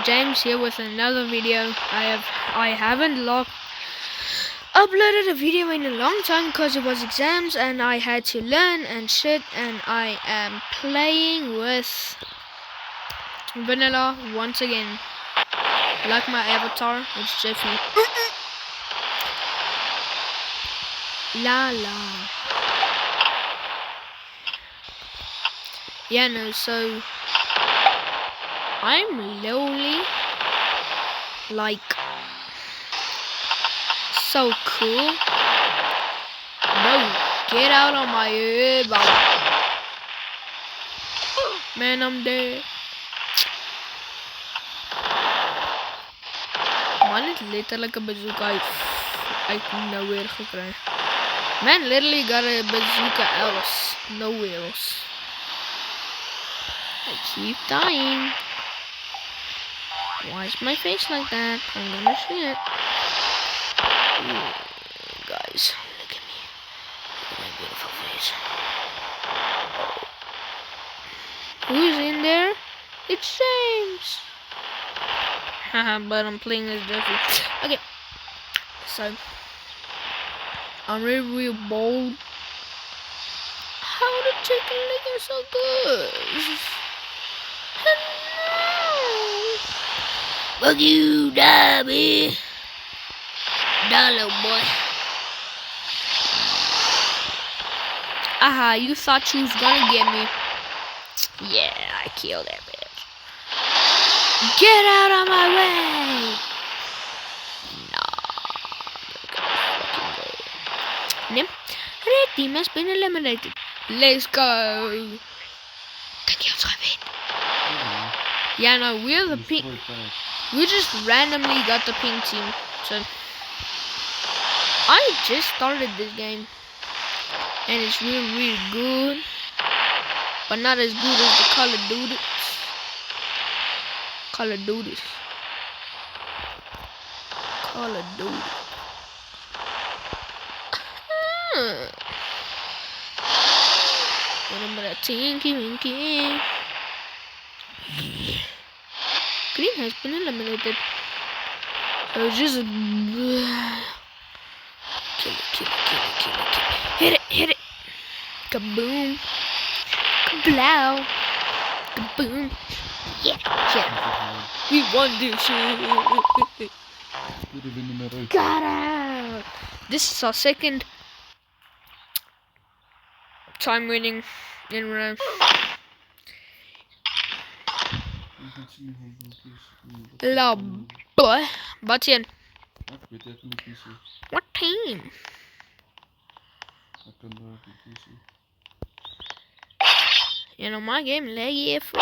James here with another video. I haven't uploaded a video in a long time because it was exams and I had to learn and shit, and I am playing with vanilla once again. Like my avatar, it's Jeffy. La la. Yeah, no, so I'm literally like so cool. No, get out of my head, Baba. Man, I'm dead. Man het letterlijk een bazooka uit nowhere gekregen. Man literally got a bazooka else. Nowhere else. I keep dying. Why is my face like that? I'm gonna shit. Guys, look at me. Look at my beautiful face. Who's in there? It's James. Haha, but I'm playing as Jeffrey. Okay, so I'm really bold. How the chicken liquor so good? Fuck you, die, bitch. Die, little boy. Aha, you thought you was gonna get me. Yeah, I killed that bitch. Get out of my way! No. Red team has been eliminated. Let's go. Can you try it? Yeah, no, we're the pink. We just randomly got the pink team. So I just started this game, and it's really good, but not as good as the Call of Duty. Call of Duty. Call of Duty. Remember that Tinky Winky? Green has been eliminated. So just kill it. Hit it. Kaboom. Kablow. Kaboom. Yeah. We won this shit. Got out. This is our second time winning in a row. La boy. Batien. What team? You know my game laggy if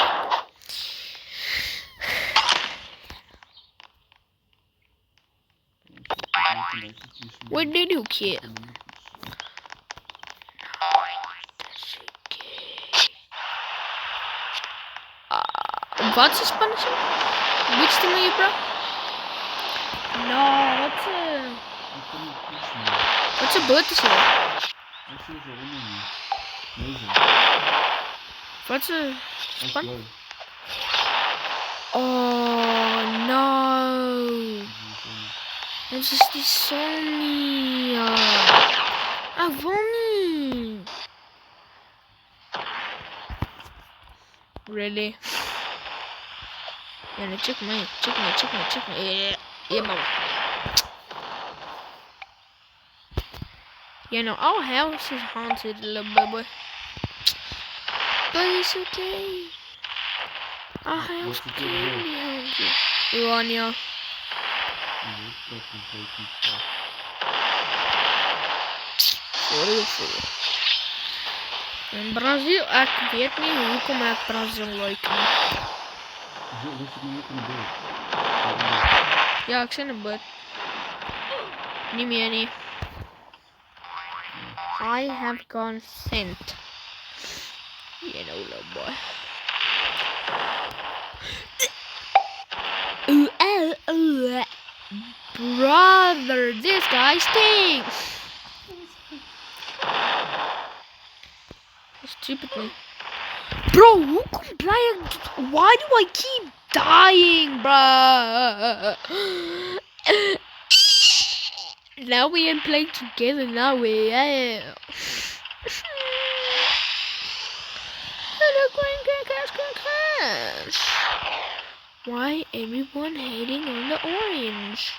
what did you kill? What's his punishment? Which team are you, bro? No, what's a bird to say? What's a spun? Oh no! It's just the Sony. I've only. Really? Yeah, no, check me. Yeah, mama. Yeah, no, our house is haunted, little baby. But it's okay. Our house can be haunted. Irania. In Brazil, ek weet nie hoekom ek Brazil like nie. Ja, ek sien 'n boot. Nie meer nie. I have gone sent. You know, little boy. Brother, this guy stinks. Stupid me. Bro, why do I keep dying, bruh. Now we ain't playing together. Now we are. Why everyone hating on the orange?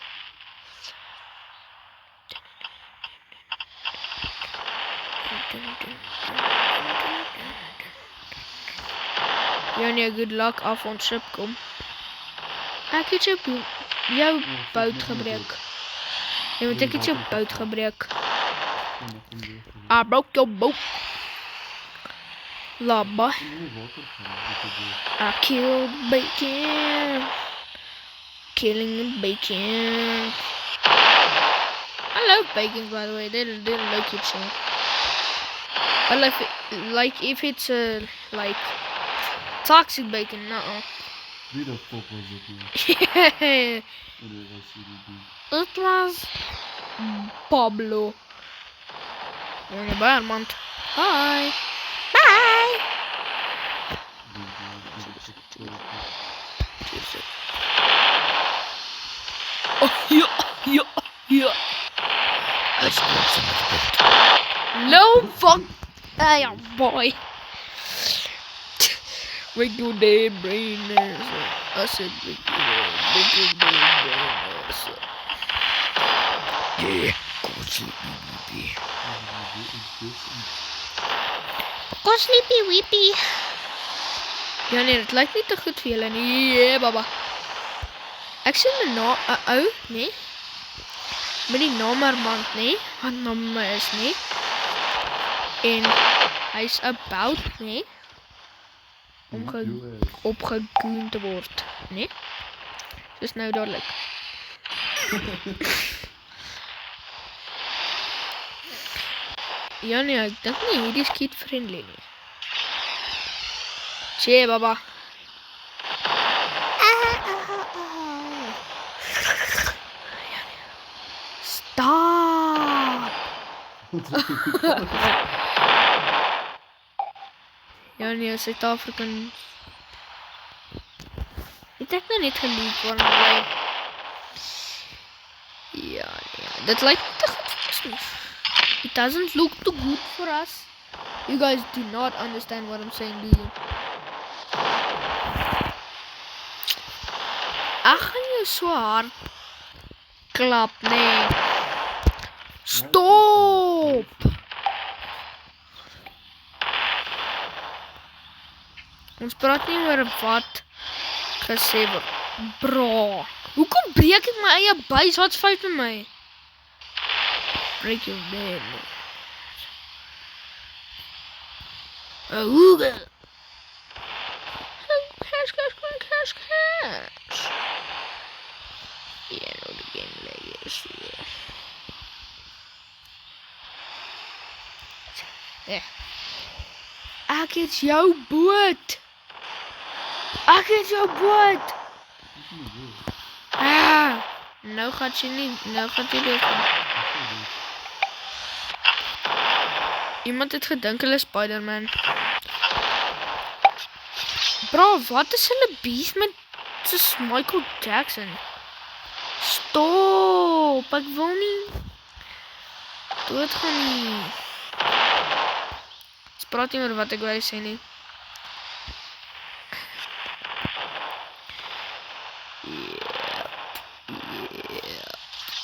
Janja, good luck af ons schip kom. Ek het jou boot gebreek. Ja, want ek het jou boot gebreek. I broke your boat. Labba. I killed bacon. Killing the bacon. I love bacon, by the way. They didn't like it so. But if it's like toxic bacon, no. Wie de fuck was het nou? Yeah. Oh, dit was CDB. It was Pablo. You're in Barmont. Hi. Bye. Oh, yeah. No fuck. Hey, boy. Make your dead brainers. I said make your dead brainers. Yeah, go sleepy weepy. Go sleepy weepy. Ja nee, het lijkt niet te goed voor jullie. Nee, baba. Ek sien my ou, nee. Met die naam Armand, nee. Wat naam is, nee. En hy is about, nee. Om opgegoend te word, nee. Dis nou dadelik. Ja nee, ek dink nie hierdie is kid friendly nie. Tjie baba. Stop. Ja nee, Suid-African. Het ek nou net geleek waarom bly. Ja nee, dit lyk nie te goed vir ons nie. It doesn't look too good for us. You guys do not understand what I'm saying, do you? Ek gaan jou so hard klap, nee. Stop! Ons praat nie oor wat gesê word. Bro, hoekom breek ek my eie buis? Wat's fout met my? Break your bed. Ooga. Cash. Yeah, no, the game like this. Yeah. Ek het jou boot. Ah, nou gaat jy dood. Iemand het gedink hulle Spider-Man. Bro, wat is hulle beef met soos Michael Jackson? Stop, ek wil nie doodgaan nie. Ons praat nie oor wat ek wou sê nie.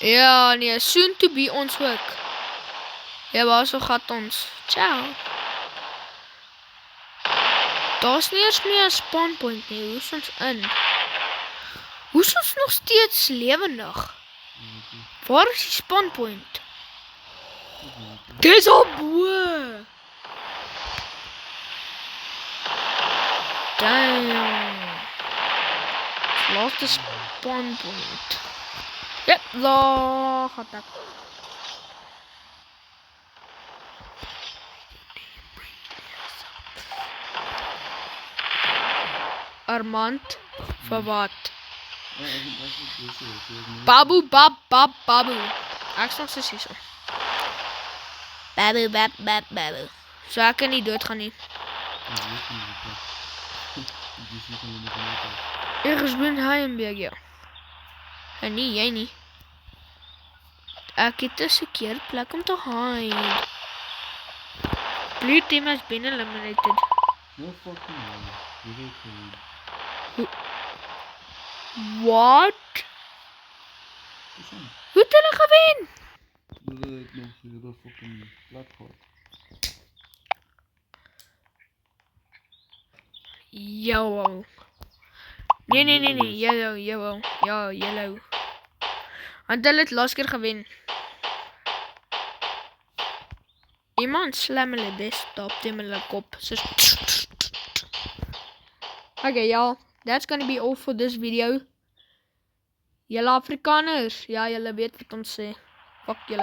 Ja, nee, soon to be ons ook. Ja, waar so gaat ons? Ciao. Daar is nie eens meer 'n spawn point nie. Hoe is ons in? Hoe is ons nog steeds lewendig? Waar is die spawn point? Dis op bo. Damn. Laaste spawn point. Ja, daar gaat ek. Armand, vir wat? Babu. Ek is nog so sies. Babu. So ek kan nie doodgaan nie. Ergens bin hy in BG. En nie, jy nie. Ek het 'n sekeer plek om te hide. Blue team has been eliminated. No fucking way. You don't care. What? Listen, Hoe het hulle gewen? the fucking black card. Yellow. Nee, yellow. Ja, yellow. Want hulle het laas keer gewen. Iemand slam hulle desktop teen hulle kop. Okay, y'all. That's gonna be all for this video. Julle Afrikaners. Ja, julle weet wat ons sê. Fuck julle.